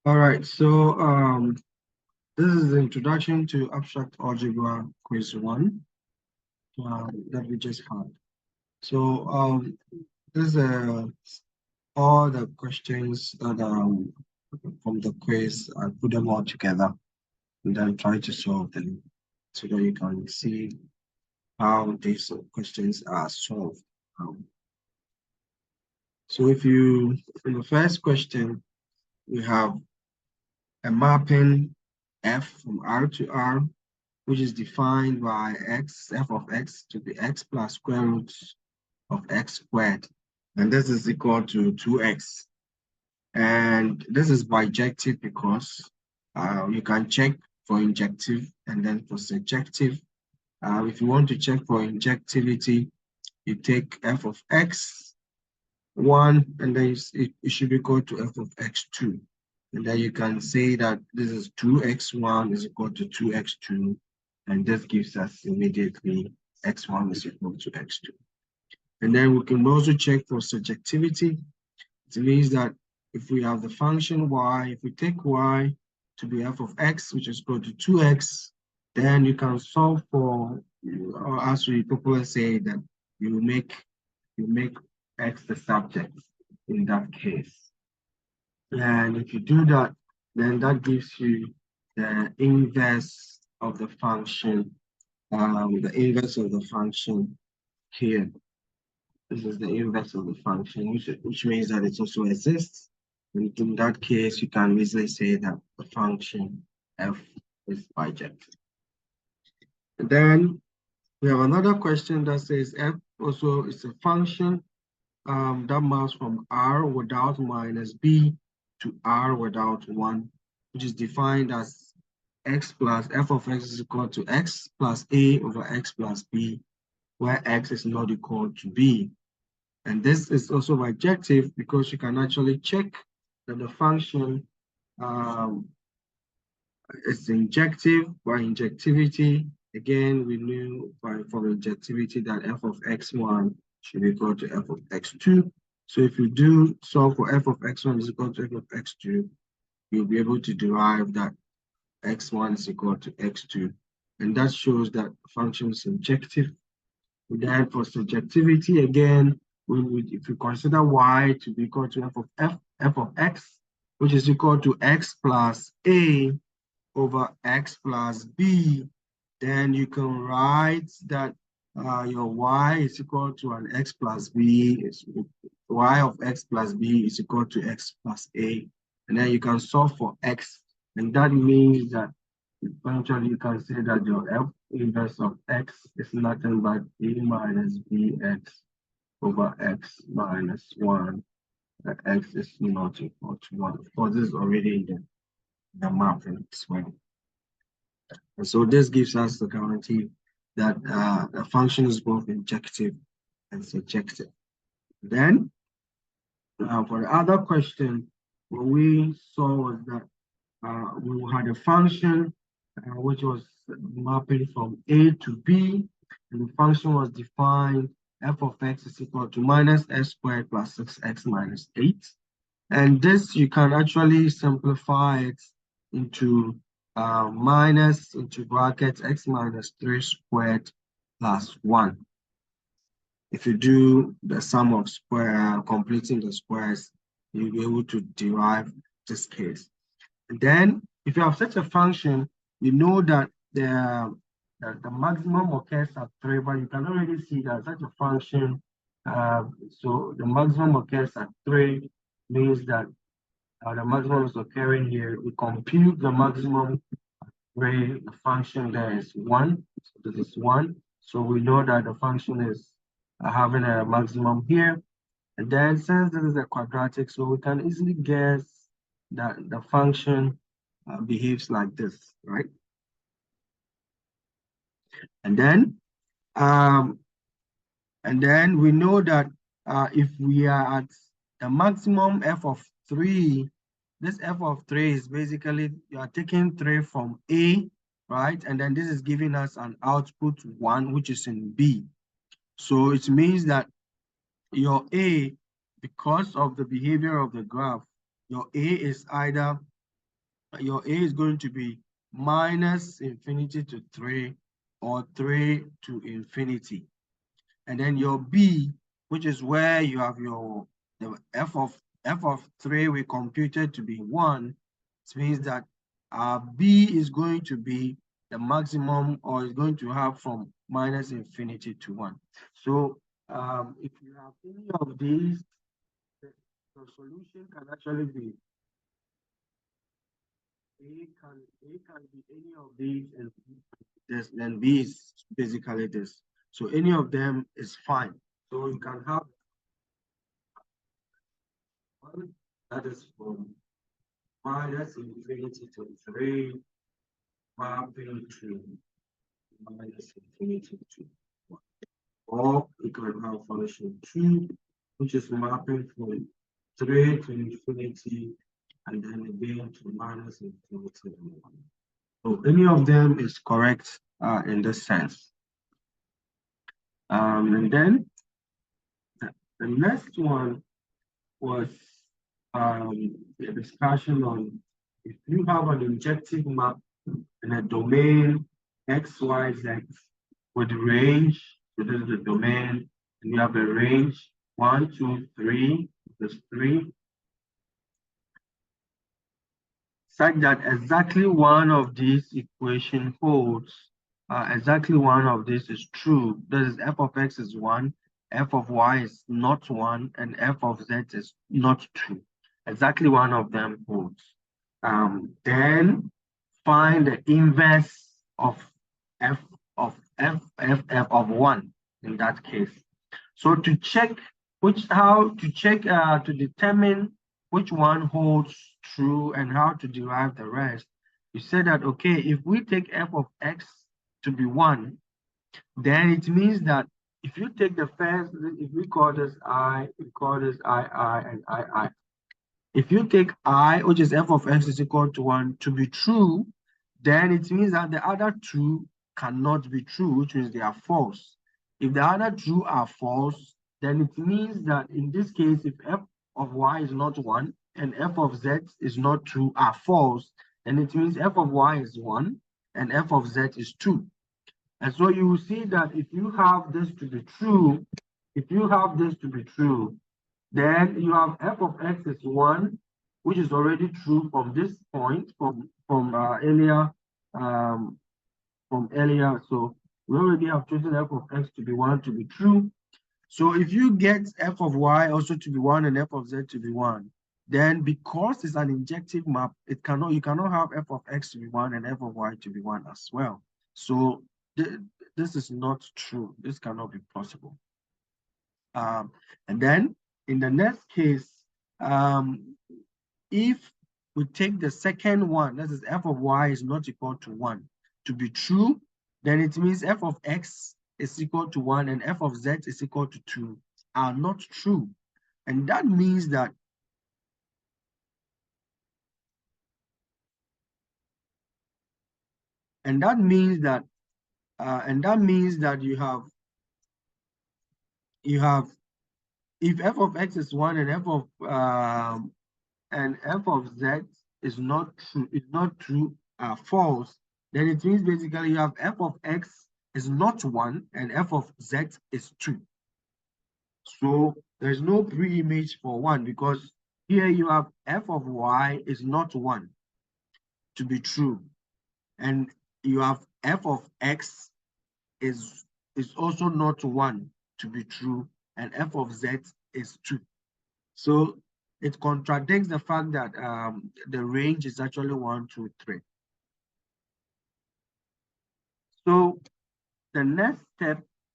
All right, so this is the introduction to abstract algebra quiz 1 that we just had. So this is all the questions that from the quiz. I put them all together and then try to solve them so that you can see how these questions are solved. Um, so in the first question, we have a mapping f from R to R, which is defined by f of x to the x plus square root of x squared. And this is equal to 2x. And this is bijective because you can check for injective and then for surjective. If you want to check for injectivity, you take f of x1 and then it should be equal to f of x2. And then you can say that this is 2x1 is equal to 2x2. And this gives us immediately x1 is equal to x2. And then we can also check for surjectivity. It means that if we have the function y, if we take y to be f of x, which is equal to 2x, then you can solve for, or as we popularly say, that you make x the subject in that case. And if you do that, then that gives you the inverse of the function, here. This is the inverse of the function, which means that it also exists. And in that case, you can easily say that the function f is bijective. And then we have another question that says f also is a function that maps from r without minus b to r without 1, which is defined as x plus f of x is equal to x plus a over x plus b, where x is not equal to b. And this is also bijective because you can actually check that the function is injective by injectivity. Again, we knew from injectivity that f of x1 should be equal to f of x2. So if you do solve for f of x1 is equal to f of x2, you'll be able to derive that x1 is equal to x2. And that shows that the function is injective. Then for surjectivity, again, if you consider y to be equal to f of x, which is equal to x plus a over x plus b, then you can write that your y is equal to an x plus b, y of x plus b is equal to x plus a, and then you can solve for x, and that means that eventually you can say that your f inverse of x is nothing but a minus bx over x minus 1, that x is not equal to 1. Of course, this is already in the mapping as well. And so this gives us the guarantee that a function is both injective and surjective. Then, for the other question, what we saw was that we had a function which was mapping from A to B, and the function was defined f of x is equal to minus x squared plus 6x minus 8. And this, you can actually simplify it into minus into brackets x minus 3 squared plus 1. If you do the sum of completing the squares, you'll be able to derive this case. And then, if you have such a function, you know that the maximum occurs at 3, but you can already see that such a function, so the maximum occurs at 3 means that the maximum is occurring here. We compute the maximum where the function there is 1. So this is 1. So we know that the function is having a maximum here. And then since this is a quadratic, so we can easily guess that the function behaves like this, right? And then we know that if we are at the maximum f of 3, this f of 3 is basically, you are taking 3 from A, right? And then this is giving us an output 1, which is in B. So it means that your A, because of the behavior of the graph, your A is either your a is going to be minus infinity to 3 or 3 to infinity. And then your b, which is where you have your the f of 3 we computed to be 1. It means that b is going to be the maximum, or is going to have from minus infinity to 1. So if you have any of these, the solution can actually be A can be any of these, and this, then B is basically this. So any of them is fine. So you can have one that is from minus infinity to 3 mapping to minus infinity to 1. Or you can have function 2, which is mapping from 3 to infinity and then again to minus infinity to 1. So any of them is correct in this sense. And then the next one was a discussion on if you have an injective map in a domain X, Y, Z with range, so this is the domain, and you have a range 1, 2, 3, there's 3, such that exactly one of these equation holds, exactly one of these is true. This is f of x is 1, f of y is not 1, and f of z is not 2. Exactly one of them holds. Then find the inverse of f of 1 in that case. So to check to determine which one holds true and how to derive the rest, you say that, okay, if we take f of x to be 1, then it means that if you take the first, if we call this I, we call this I, and I. If you take I, which is f of x is equal to 1, to be true, then it means that the other two cannot be true, which means they are false. If the other two are false, then it means that in this case, if f of y is not 1 and f of z is not 2 are false, then it means f of y is 1 and f of z is 2. And so you will see that if you have this to be true, then you have f of x is 1, which is already true from this point, from earlier. So we already have chosen f of x to be 1 to be true. So if you get f of y also to be 1 and f of z to be 1, then because it's an injective map, you cannot have f of x to be 1 and f of y to be 1 as well. So this is not true. This cannot be possible. And then in the next case, if we take the second one, that is f of y is not equal to 1 to be true, then it means f of x is equal to 1 and f of z is equal to 2 are not true. And that means that you have if f of x is 1 and f of z is not true, false, then it means basically you have f of x is not 1 and f of z is 2. So there's no pre-image for 1 because here you have f of y is not 1 to be true, and you have f of x is also not 1 to be true, and f of z is 2. So it contradicts the fact that the range is actually 1, 2, 3. So the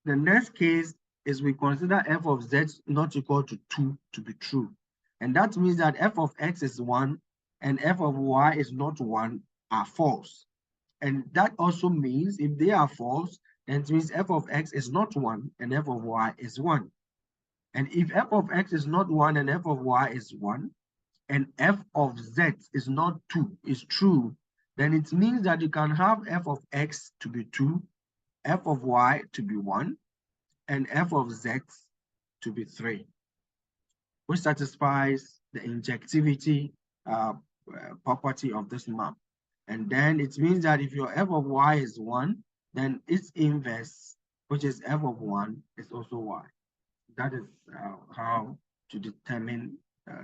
next case is we consider f of z not equal to 2 to be true. And that means that f of x is 1 and f of y is not 1 are false. And that also means if they are false, then it means f of x is not 1 and f of y is 1. And if f of x is not 1 and f of y is 1, and f of z is not 2, is true, then it means that you can have f of x to be 2, f of y to be 1, and f of z to be 3, which satisfies the injectivity property of this map. And then it means that if your f of y is 1, then its inverse, which is f of 1, is also y. That is how to determine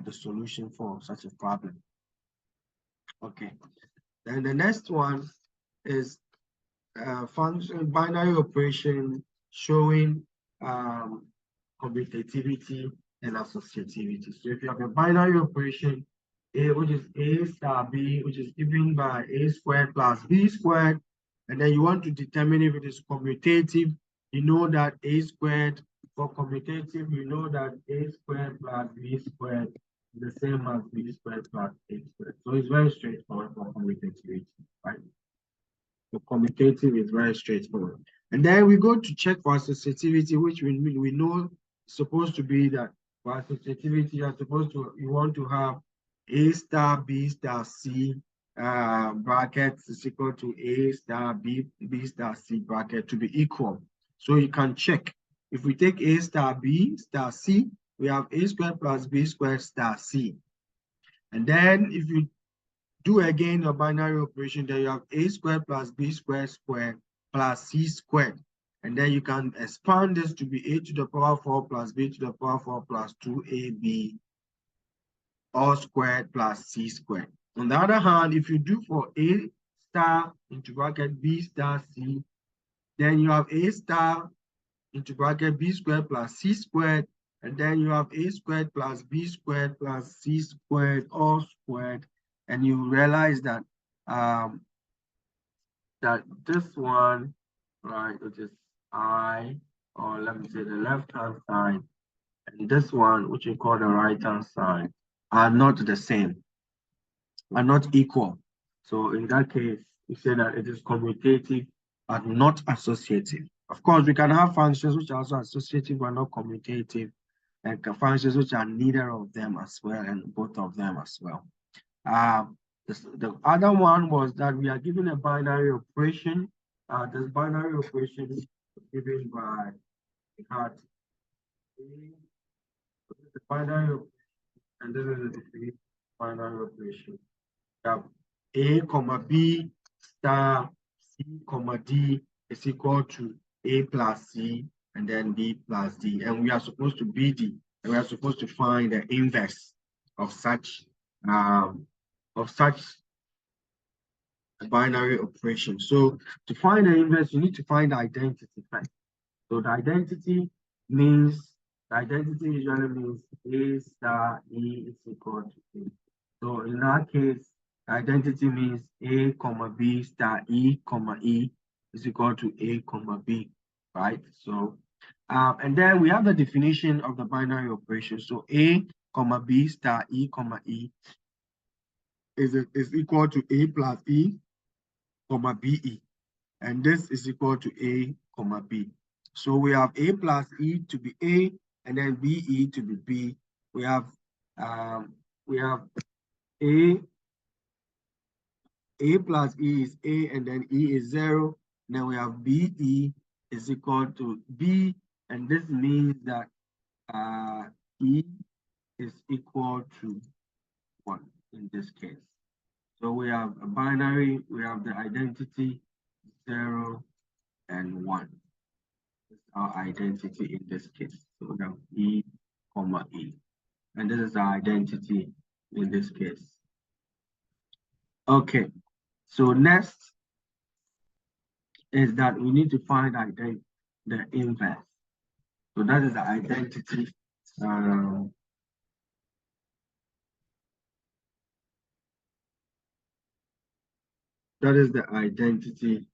the solution for such a problem. Okay. Then the next one is function binary operation showing commutativity and associativity. So if you have a binary operation, A, which is A star B, which is given by A squared plus B squared, and then you want to determine if it is commutative, you know that A squared, for commutative, you know that A squared plus B squared is the same as B squared plus A squared. So it's very straightforward for commutativity, right? The commutative is very straightforward. And then we go to check for associativity, which we know is supposed to be that for associativity, you want to have A star B star C brackets is equal to A star B star C bracket to be equal. So you can check. If we take A star B star C, we have A squared plus B squared star C. And then if you do again a binary operation, then you have A squared plus B squared squared plus C squared. And then you can expand this to be A to the power 4 plus B to the power 4 plus 2AB all squared plus C squared. On the other hand, if you do for A star into bracket B star C, then you have A star into bracket B squared plus C squared, and then you have A squared plus B squared plus C squared all squared, and you realize that that this one, right, which is I, or let me say the left-hand side, and this one, which we call the right-hand side, are not the same, are not equal. So in that case, we say that it is commutative but not associative. Of course, we can have functions which are also associative but not commutative, and functions which are neither of them as well, and both of them as well. The other one was that we are given a binary operation. This binary operation is given by the binary, and this is the binary operation. A comma B star C comma D is equal to A plus C and then B plus D. And we are supposed to BD, and we are supposed to find the inverse of such binary operation. So to find the inverse, you need to find the identity first. So the identity usually means A star E is equal to A. So in that case, identity means A comma B star E comma E is equal to A comma B, right? So, and then we have the definition of the binary operation. So A comma B star E comma E is equal to A plus E comma BE, and this is equal to A comma B. So we have A plus E to be A, and then BE to be B. We have A plus E is A, and then E is 0. Then we have BE is equal to B, and this means that E is equal to 1 in this case. So we have a binary, we have the identity 0 and 1. This is our identity in this case. So we have E comma E, and this is our identity in this case. Okay, so next is that we need to find the inverse. So that is the identity. That is the identity.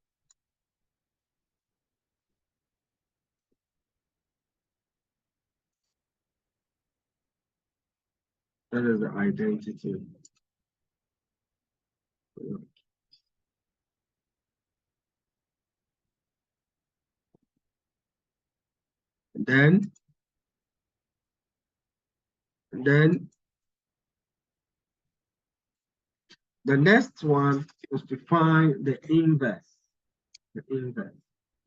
That is the identity. Then the next one is to find the inverse. The inverse,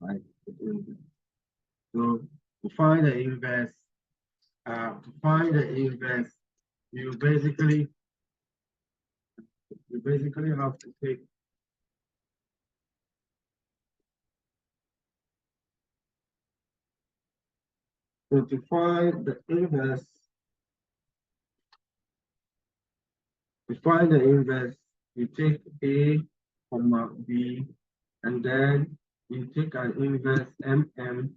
right? The inverse. So to find the inverse, you basically You basically have to take to find the inverse. To find the inverse, you take A, comma B, and then you take an inverse MM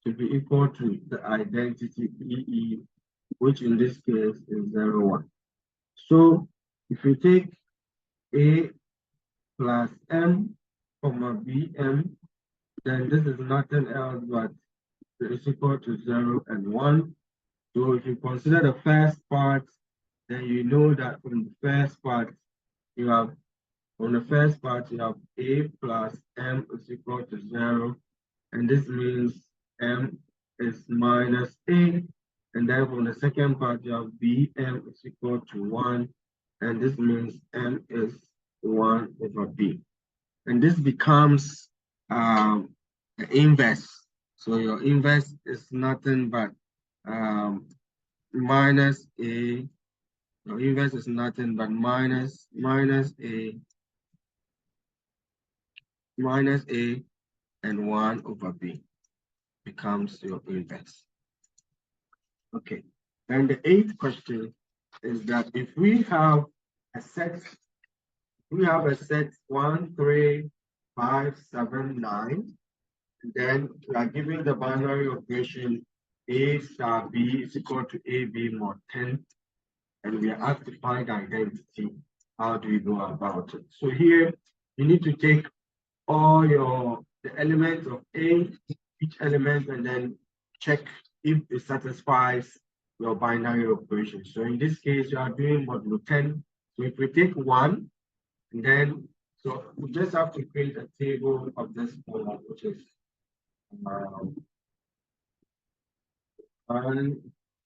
to be equal to the identity EE, which in this case is 0, 1. So if you take A plus M, comma BM, then this is nothing else but is equal to 0 and 1. So if you consider the first part, then you know that from the first part, you have on the first part, you have A plus M is equal to 0. And this means M is minus A. And then from the second part, you have BM is equal to 1. And this means M is 1 over B. And this becomes the inverse. So your inverse is nothing but minus A. Your inverse is nothing but minus A and 1 over B becomes your inverse. Okay. And the eighth question is that if we have a set 1, 3, 5, 7, 9, then we are given the binary operation A star B is equal to AB mod 10, and we are asked to find identity. How do we go about it? So here you need to take all the elements of A, each element, and then check if it satisfies your binary operation. So in this case, you are doing modulo 10. So if we take 1, and then so we just have to create a table of this form, which is 1,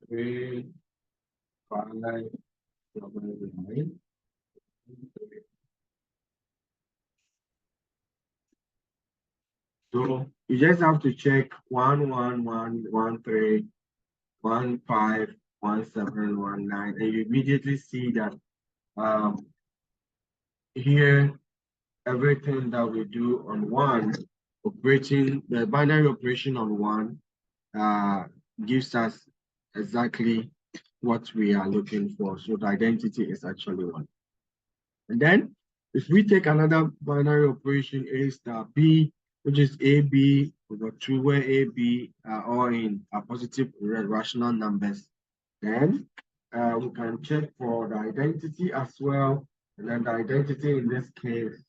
3, 5, 7, 9. So you just have to check 1, 1, 1, 1, 3, 1, 5, 1, 7, 1, 9, and you immediately see that here everything that we do on 1, operating the binary operation on 1 gives us exactly what we are looking for. So the identity is actually 1. And then if we take another binary operation A star B, which is AB over 2, where AB are all in positive rational numbers, then we can check for the identity as well. And then the identity in this case,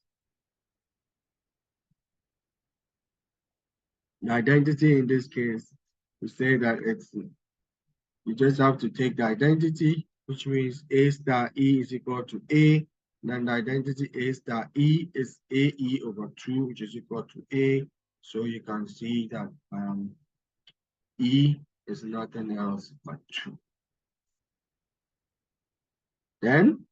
we say that you just have to take the identity, which means A star E is equal to A. Then the identity A star E is AE over 2, which is equal to A. So you can see that E is nothing else but 2. Then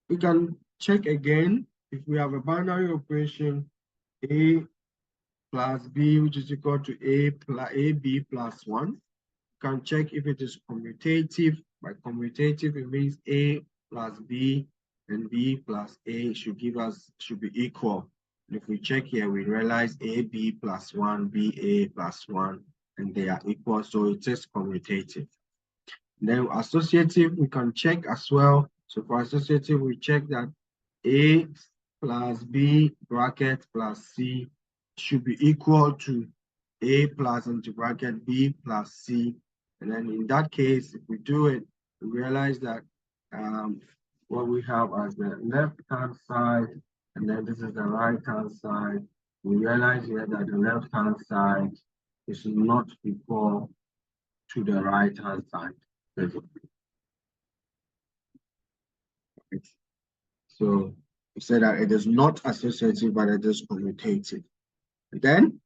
we can check again if we have a binary operation A plus B, which is equal to AB plus 1. Can check if it is commutative. By commutative, it means A plus B and B plus A should be equal. And if we check here, we realize AB plus 1, BA plus 1, and they are equal, so it is commutative. Then associative, we can check as well. So for associative, we check that A plus B bracket plus C should be equal to A plus into bracket B plus C. And then in that case, if we do it, we realize that what we have as the left-hand side, and then this is the right-hand side. We realize here that the left-hand side is not equal to the right-hand side. So we say that it is not associative, but it is commutative. And then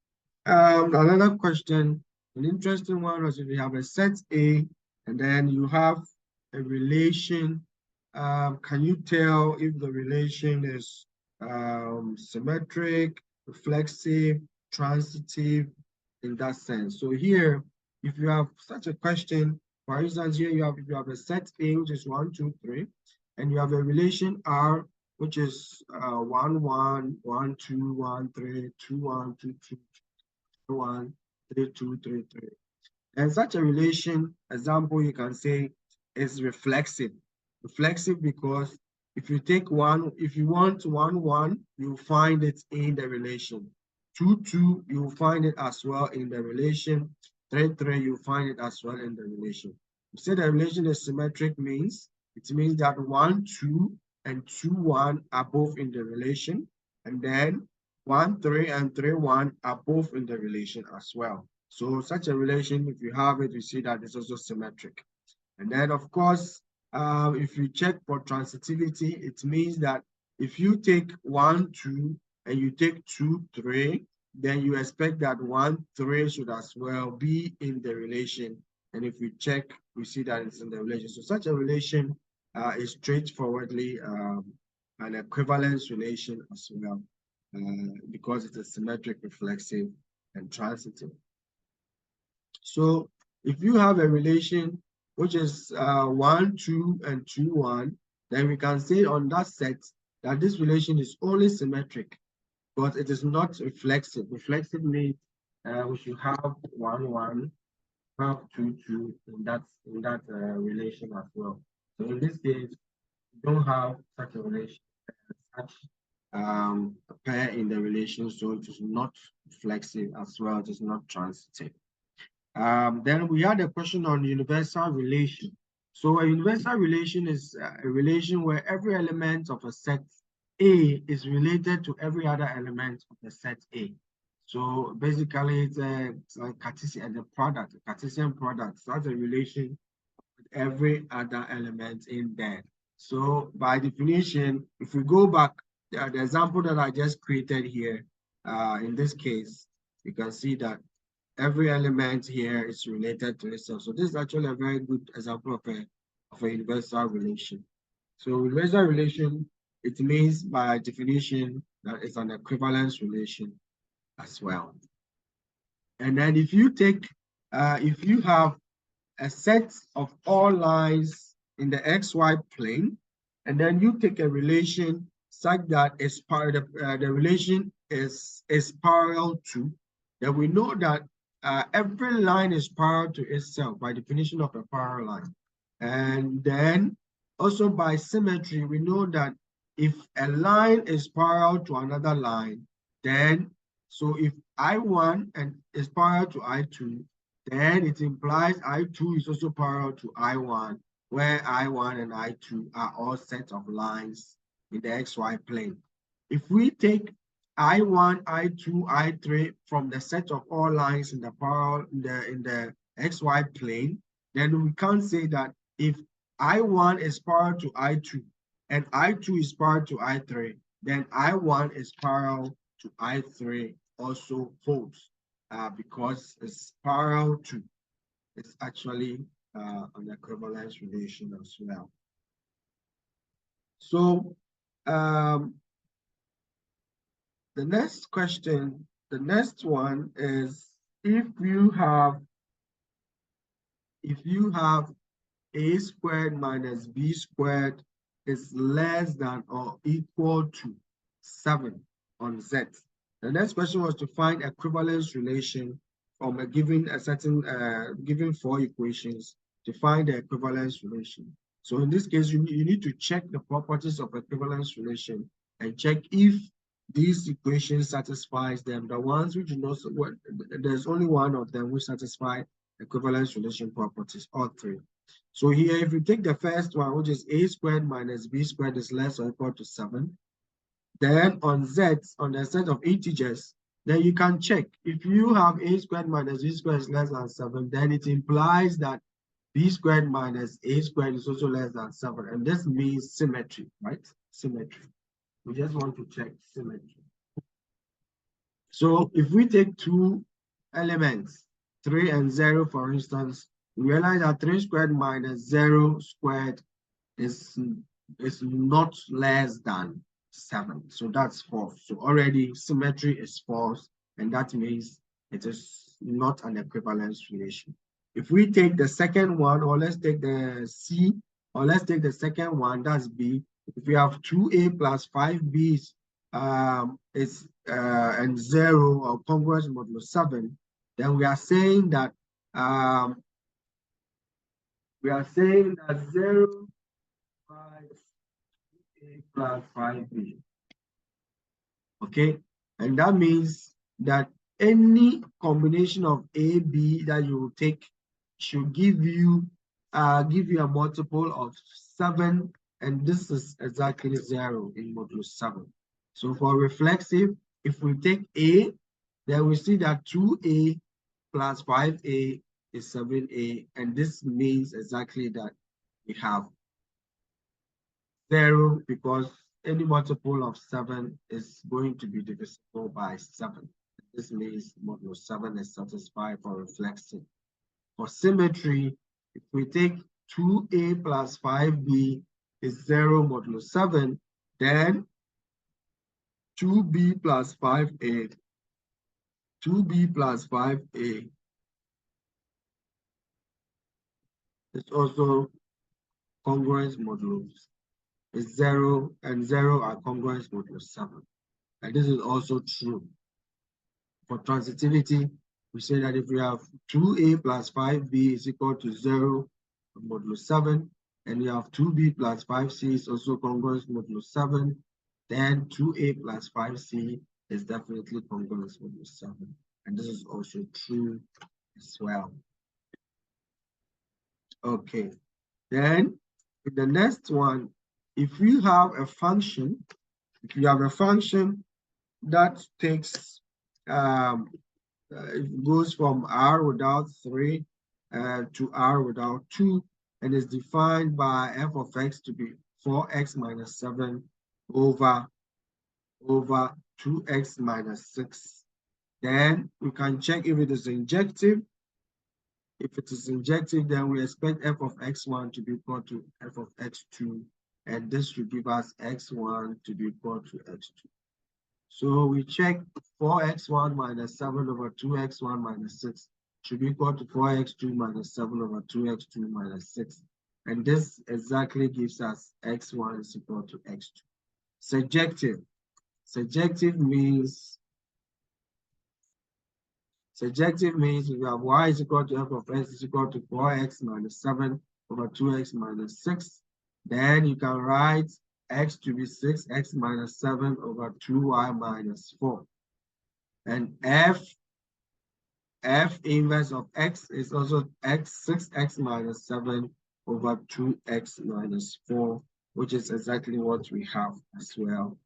another question, an interesting one was if you have a set A and then you have a relation, can you tell if the relation is symmetric, reflexive, transitive in that sense? So here, if you have such a question, for instance, here if you have a set A, which is 1, 2, 3, and you have a relation R which is 1, 1, 1, 2, 1, 3, 2, 1, 2, 2, 1, 3, 2, 3, 3. And such a relation, example, you can say is reflexive. Reflexive because if you take one, if you want 1, 1, you find it in the relation. 2, 2, you find it as well in the relation. 3, 3, you find it as well in the relation. You say the relation is symmetric means, it means that 1, 2, and 2, 1 are both in the relation. And then 1, 3, and 3, 1 are both in the relation as well. So such a relation, if you have it, you see that it's also symmetric. And then, of course, if you check for transitivity, it means that if you take 1, 2, and you take 2, 3, then you expect that 1, 3 should as well be in the relation. And if you check, we see that it's in the relation. So such a relation is straightforwardly an equivalence relation as well, because it is symmetric, reflexive, and transitive. So if you have a relation which is 1, 2, and 2, 1, then we can say on that set that this relation is only symmetric, but it is not reflexive. Reflexive means we should have 1, 1, have 2, 2 in that relation as well. So in this case, we don't have such a relation, such a pair in the relation, so it is not reflexive as well. It is not transitive. Then we had a question on universal relation. So a universal relation is a relation where every element of a set A is related to every other element of the set A. So basically, it's a Cartesian, the product, a Cartesian product. So that's a relation with every other element in there. So by definition, if we go back, the example that I just created here, in this case, you can see that every element here is related to itself. So this is actually a very good example of a universal relation. So universal relation, it means by definition that it's an equivalence relation as well. And then if you take, if you have a set of all lines in the XY plane, and then you take a relation such that it's the relation is parallel to, then we know that every line is parallel to itself by definition of a parallel line. And then also by symmetry, we know that if a line is parallel to another line, then so if I1 and is parallel to I2, then it implies I2 is also parallel to I1, where I1 and I2 are all sets of lines in the XY plane. If we take I1, I2, I3 from the set of all lines in the parallel in the XY plane, then we can't say that if I1 is parallel to I2 and I2 is parallel to I3, then I1 is parallel to I3 also holds, because it's parallel to, it's actually an equivalence relation as well. So the next question, the next one is if you have a squared minus b squared is less than or equal to 7 on Z. The next question was to find equivalence relation from a given given 4 equations to find the equivalence relation. So in this case, you need to check the properties of equivalence relation and check if these equations satisfies them. The ones which do not, there's only one of them which satisfy equivalence relation properties, all 3. So here, if you take the first one, which is a squared minus b squared is less or equal to 7, then on Z, on the set of integers, then you can check. If you have a squared minus b squared is less than 7, then it implies that b squared minus a squared is also less than 7. And this means symmetry, right? Symmetry. We just want to check symmetry. So if we take 2 elements, 3 and 0, for instance, we realize that 3 squared minus 0 squared is not less than 7. So that's false. So already symmetry is false, and that means it is not an equivalence relation. If we take the second one, or let's take the C, or let's take the second one, that's B, If we have 2a plus 5b and 0 or congruence modulo 7, then we are saying that 0, 5a plus 5b. Okay, and that means that any combination of a, b that you will take should give you a multiple of 7, and this is exactly 0 in modulo 7. So for reflexive, if we take a, then we see that 2a plus 5a is 7a, and this means exactly that we have 0 because any multiple of 7 is going to be divisible by 7. This means modulo 7 is satisfied for reflexive. For symmetry, if we take 2a plus 5b is 0 modulo 7, then 2b plus 5a is also congruence modulo is 0, and 0 are congruence modulo 7. And this is also true. For transitivity, we say that if we have 2a plus 5b is equal to 0 modulo 7, and we have 2b plus 5c is also congruence modulo 7, then 2a plus 5c is definitely congruence modulo 7. And this is also true as well. Okay, then in the next one, if we have a function, that takes it goes from r without 3 to r without 2, and is defined by f of x to be 4x minus 7 over 2x minus 6. Then we can check if it is injective. If it is injective, then we expect f of x1 to be equal to f of x2, and this should give us x1 to be equal to x2. So we check 4x1 minus 7 over 2x1 minus 6 should be equal to 4x2 minus 7 over 2x2 minus 6. And this exactly gives us x1 is equal to x2. Surjective. Surjective means we have y is equal to f of x is equal to 4x minus 7 over 2x minus 6. Then you can write x to be 6x minus 7 over 2y minus 4. And f inverse of x is also 6x minus 7 over 2x minus 4, which is exactly what we have as well.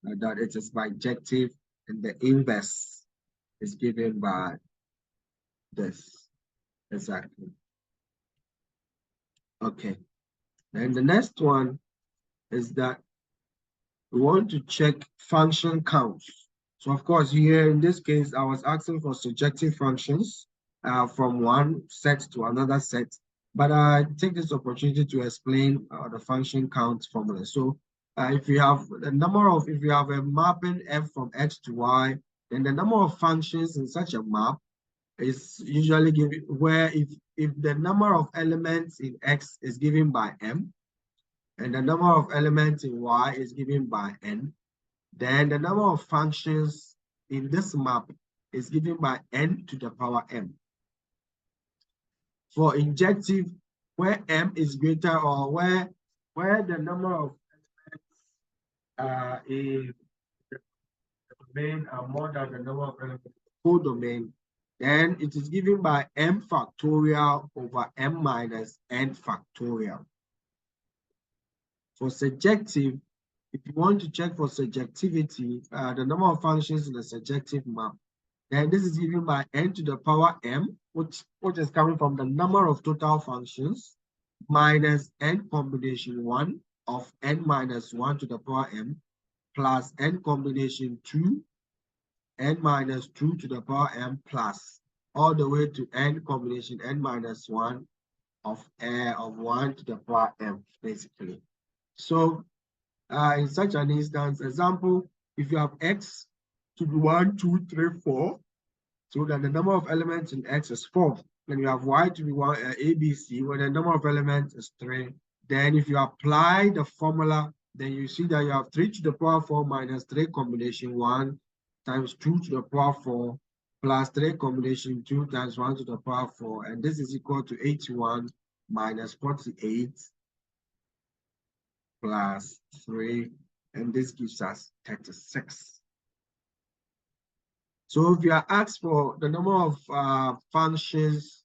That it is bijective, and the inverse is given by this. Exactly. Okay. And the next one is that we want to check function counts. So of course, here in this case, I was asking for surjective functions from one set to another set, but I take this opportunity to explain the function count formula. So if you have a mapping f from x to y, then the number of functions in such a map is usually given where if the number of elements in x is given by m, and the number of elements in y is given by n, then the number of functions in this map is given by n to the power m. For injective, where m is greater or where the number of elements in the domain are more than the number of elements in the codomain, then it is given by m factorial over m minus n factorial. For surjective, if you want to check for surjectivity, the number of functions in the surjective map, then this is given by n to the power m, which is coming from the number of total functions, minus n combination 1 of n minus 1 to the power m, plus n combination 2, n minus 2 to the power m, plus all the way to n combination n minus 1 of 1 to the power m, basically. So in such an instance, example, if you have x to be 1, 2, 3, 4, so that the number of elements in x is 4, then you have y to be a, b, c, where the number of elements is 3. Then if you apply the formula then you see that you have 3 to the power 4 minus 3 combination 1 times 2 to the power 4 plus 3 combination 2 times 1 to the power 4. And this is equal to 81 minus 48 plus 3. And this gives us 36. So if you are asked for the number of functions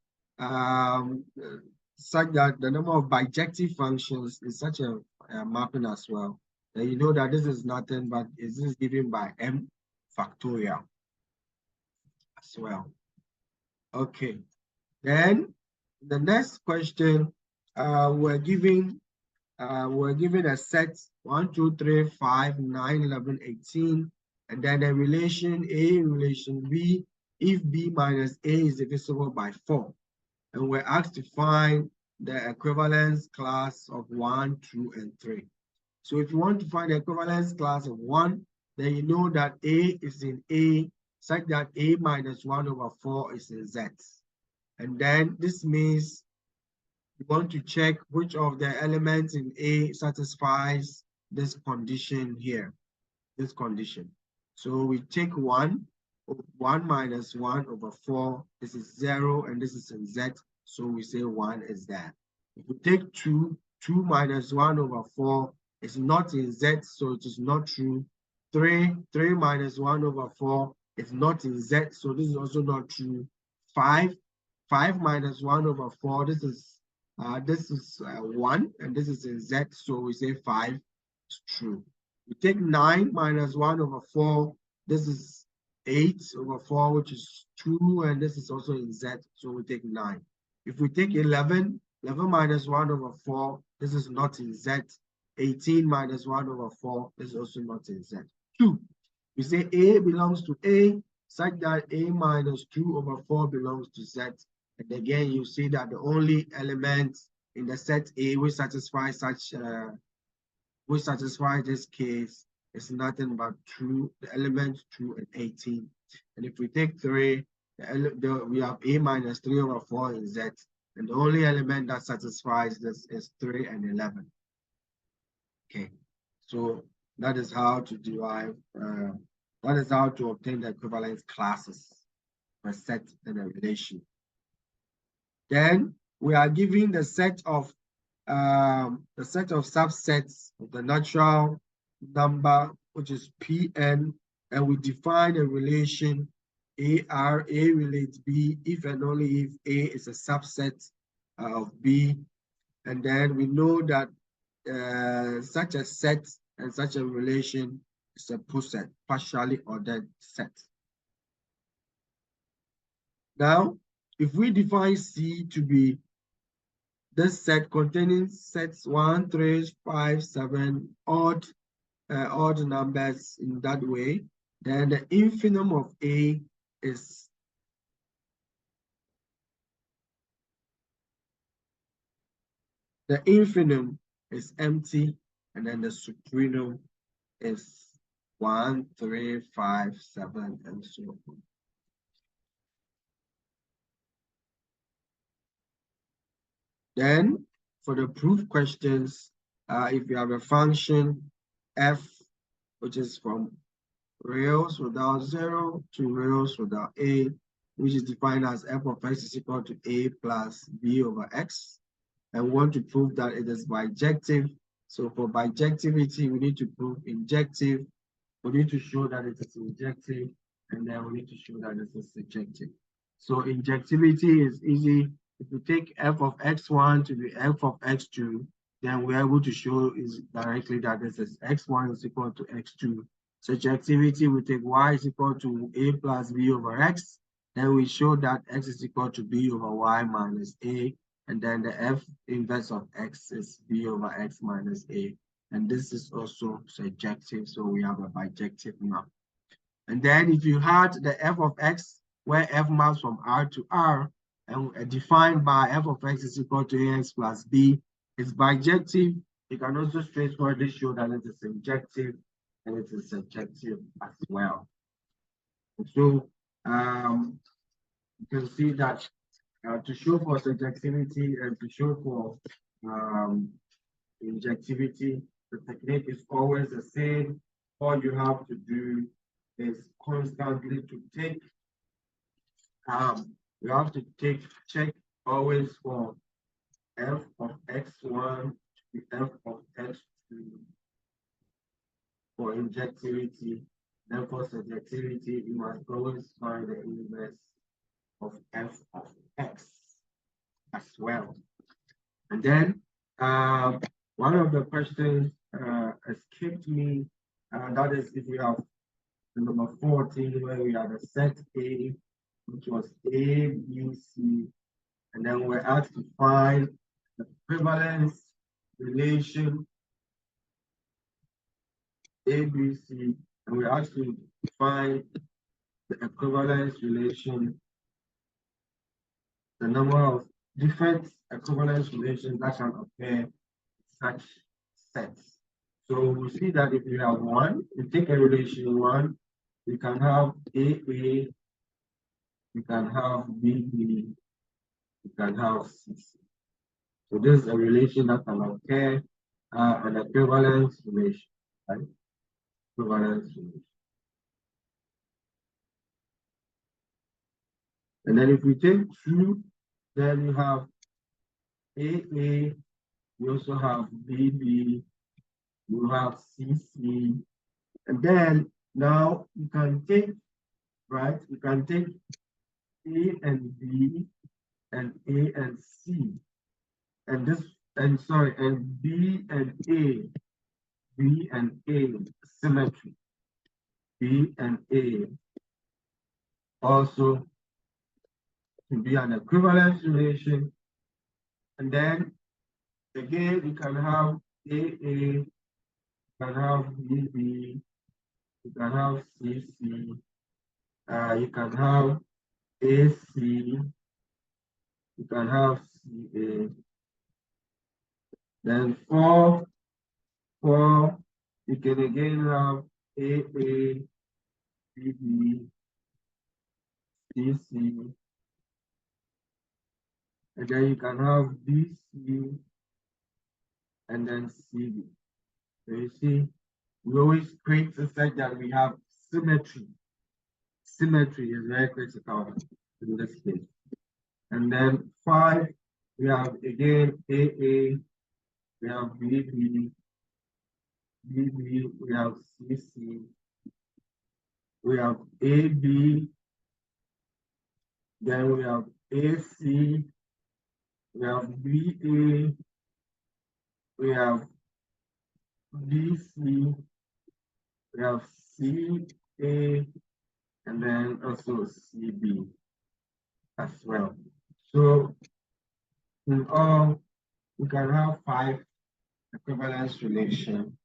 such that the number of bijective functions is such a mapping as well, then you know that this is nothing but is this given by m factorial as well. Okay, then the next question, we're given a set 1, 2, 3, 5, 9, 11, 18, and then a relation A relation B if B minus A is divisible by 4. And we're asked to find the equivalence class of 1, 2, and 3. So if you want to find the equivalence class of 1, then you know that A is in A such that A minus 1 over 4 is in Z. And then this means you want to check which of the elements in A satisfies this condition here, this condition. So we take 1 minus 1 over 4, this is 0, and this is in Z, so we say 1 is there. If we take 2 minus 1 over 4 is not in Z, so it is not true. 3 minus 1 over 4 is not in Z, so this is also not true. 5 minus 1 over 4, this is 1, and this is in Z, so we say 5 is true. We take 9 minus 1 over 4, this is 8 over 4, which is 2, and this is also in Z, so we take 9. If we take 11 minus 1 over 4, this is not in Z. 18 minus 1 over 4, this is also not in Z. 2, we say A belongs to A, such that A minus 2 over 4 belongs to Z. And again, you see that the only element in the set A which satisfies this case is nothing but 2, the element 2 and 18. And if we take 3, we have A minus 3 over 4 in Z, and the only element that satisfies this is 3 and 11. Okay, so that is how to derive, that is how to obtain the equivalence classes for a set and a relation. Then we are given the set of subsets of the natural number, which is Pn, and we define a relation AR, A relates B, if and only if A is a subset of B. And then we know that such a set and such a relation is a poset, partially ordered set. Now, if we define C to be this set containing sets 1, 3, 5, 7, odd numbers in that way, then the infimum of A is empty, and then the supremum is 1, 3, 5, 7, and so on. Then for the proof questions, if you have a function f, which is from reals without 0 to reals without a, which is defined as f of x is equal to a plus b over x, and we want to prove that it is bijective. So for bijectivity, we need to prove injective. We need to show that it is injective, and then we need to show that it is surjective. So injectivity is easy. If we take f of x1 to be f of x2, then we're able to show is directly that this is x1 is equal to x2. Surjectivity, we take y is equal to a plus b over x. Then we show that x is equal to b over y minus a. And then the f inverse of x is b over x minus a. And this is also surjective, so we have a bijective map. And then if you had the f of x, where f maps from R to R, and defined by f of x is equal to ax plus b, it's bijective. You can also straightforwardly show that it is injective and it is surjective as well. So you can see that to show for surjectivity and to show for injectivity, The technique is always the same. All you have to do is constantly to take, you have to check always for f of x1 to f of x2 for injectivity. Then for subjectivity, you must always find the inverse of f of x as well. And then one of the questions escaped me, that is if we have the number 14 where we had a set A, which was A, B, C, and then we're asked to find the equivalence relation A, B, C, and we're asked to find the equivalence relation, the number of different equivalence relations that can occur in such sets. So we see that if you have one, you take a relation one, you can have AA, you can have BB, you can have CC. So this is a relation that can occur, an equivalence relation, right? Equivalence relation. And then if we take two, then you have AA, you also have BB, you have CC, and then now you can take, right? You can take A and B and A and C, and this, and sorry, and B and A, symmetry. B and A also to be an equivalence relation, and then again you can have AA, you can have BB, you can have CC, you can have AC, you can have CA. Then four, you can again have AA, BB, CC, and then you can have BC, and then CB. So you see, we always create the fact that we have symmetry. Symmetry is very critical in this case. And then 5, we have again AA, we have BB, we have CC, we have AB, then we have AC, we have BA, we have BC, we have CA, and then also CB as well. So in all, we can have 5 equivalence relation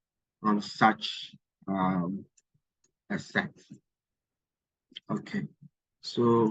on such a set. Okay, so